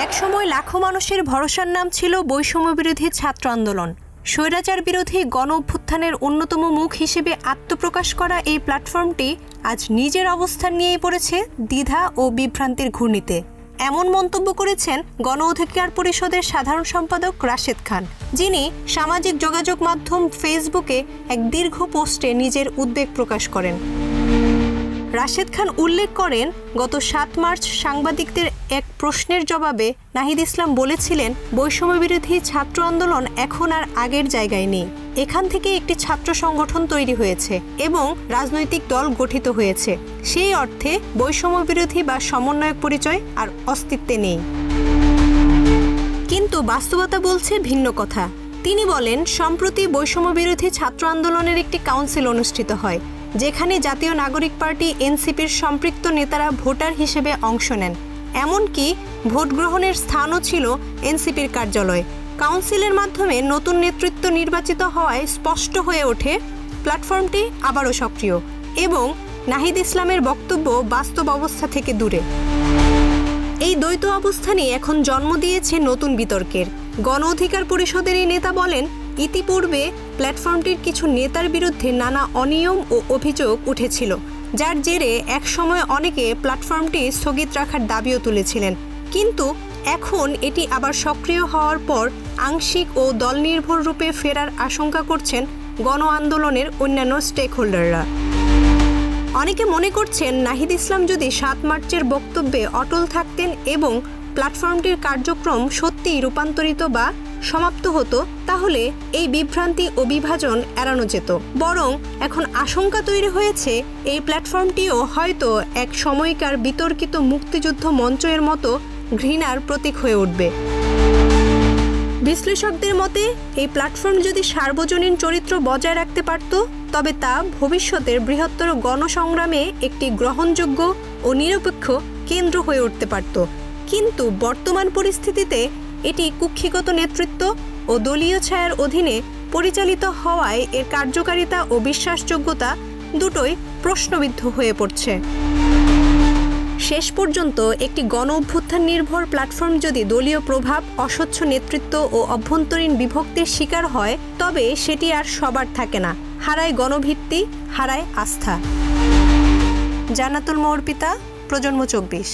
একসময় লাখো মানুষের ভরসার নাম ছিল বৈষম্যবিরোধী ছাত্র আন্দোলন। স্বৈরাচার বিরোধী গণ অভ্যুত্থানের অন্যতম মুখ হিসেবে আত্মপ্রকাশ করা এই প্ল্যাটফর্মটি আজ নিজের অবস্থান নিয়ে পড়েছে দ্বিধা ও বিভ্রান্তির ঘূর্ণিতে। এমন মন্তব্য করেছেন গণ অধিকার পরিষদের সাধারণ সম্পাদক রাশেদ খান, যিনি সামাজিক যোগাযোগ মাধ্যম ফেসবুকে এক দীর্ঘ পোস্টে নিজের উদ্বেগ প্রকাশ করেন। রাশেদ খান উল্লেখ করেন, গত ৭ মার্চ সাংবাদিকদের এক প্রশ্নের জবাবে নাহিদ ইসলাম বলেছিলেন, বৈষম্যবিরোধী ছাত্র আন্দোলন এখন আর আগের জায়গায় নেই। এখান থেকে একটি ছাত্র সংগঠন তৈরি হয়েছে এবং রাজনৈতিক দল গঠিত হয়েছে। সেই অর্থে বৈষম্যবিরোধী বা সমন্বয়ক পরিচয় আর অস্তিত্বে নেই। কিন্তু বাস্তবতা বলছে ভিন্ন কথা। তিনি বলেন, সম্প্রতি বৈষম্যবিরোধী ছাত্র আন্দোলনের একটি কাউন্সিল অনুষ্ঠিত হয়, যেখানে জাতীয় নাগরিক পার্টি এনসিপির সম্পৃক্ত নেতারা ভোটার হিসেবে অংশ নেন। এমনকি ভোট গ্রহণের স্থানও ছিল এনসিপির কার্যালয়। কাউন্সিলের মাধ্যমে নতুন নেতৃত্ব নির্বাচিত হওয়ায় স্পষ্ট হয়ে ওঠে প্ল্যাটফর্মটি আবারও সক্রিয় এবং নাহিদ ইসলামের বক্তব্য বাস্তব অবস্থা থেকে দূরে। এই দ্বৈত অবস্থানই এখন জন্ম দিয়েছে নতুন বিতর্কের। গণ অধিকার পরিষদের এই নেতা বলেন, ইতিপূর্বে প্ল্যাটফর্মটির কিছু নেতার বিরুদ্ধে নানা অনিয়ম ও অভিযোগ উঠেছিল, যার জেরে একসময় অনেকে প্ল্যাটফর্মটি স্থগিত রাখার দাবিও তুলেছিলেন। কিন্তু এখন এটি আবার সক্রিয় হওয়ার পর আংশিক ও দলনির্ভর রূপে ফেরার আশঙ্কা করছেন গণ আন্দোলনের অন্যান্য স্টেক হোল্ডাররা। অনেকে মনে করছেন, নাহিদ ইসলাম যদি ৭ মার্চের বক্তব্যে অটল থাকতেন এবং প্ল্যাটফর্মটির কার্যক্রম সত্যিই রূপান্তরিত বা সমাপ্ত হতো, তাহলে এই বিভ্রান্তি ও বিভাজন এড়ানো যেত। বরং এখন আশঙ্কা তৈরি হয়েছে, এই প্ল্যাটফর্মটিও হয়তো এক সময়কার বিতর্কিত মুক্তিযুদ্ধ মঞ্চের মতো ঘৃণার প্রতীক হয়ে উঠবে। বিশ্লেষকদের মতে, এই প্ল্যাটফর্ম যদি সার্বজনীন চরিত্র বজায় রাখতে পারত, তবে তা ভবিষ্যতের বৃহত্তর গণসংগ্রামে একটি গ্রহণযোগ্য ও নিরপেক্ষ কেন্দ্র হয়ে উঠতে পারত। কিন্তু বর্তমান পরিস্থিতিতে এটি কুক্ষিগত নেতৃত্ব ও দলীয় ছায়ার অধীনে পরিচালিত হওয়ায় এর কার্যকারিতা ও বিশ্বাসযোগ্যতা দুটোই প্রশ্নবিদ্ধ হয়ে পড়ছে। শেষ পর্যন্ত একটি গণ অভ্যুত্থান নির্ভর প্ল্যাটফর্ম যদি দলীয় প্রভাব, অস্বচ্ছ নেতৃত্ব ও অভ্যন্তরীণ বিভক্তির শিকার হয়, তবে সেটি আর সবার থাকে না। হারায় গণভিত্তি, হারায় আস্থা। জান্নাতুল মওয়ার পিতা, প্রজন্ম ২৪।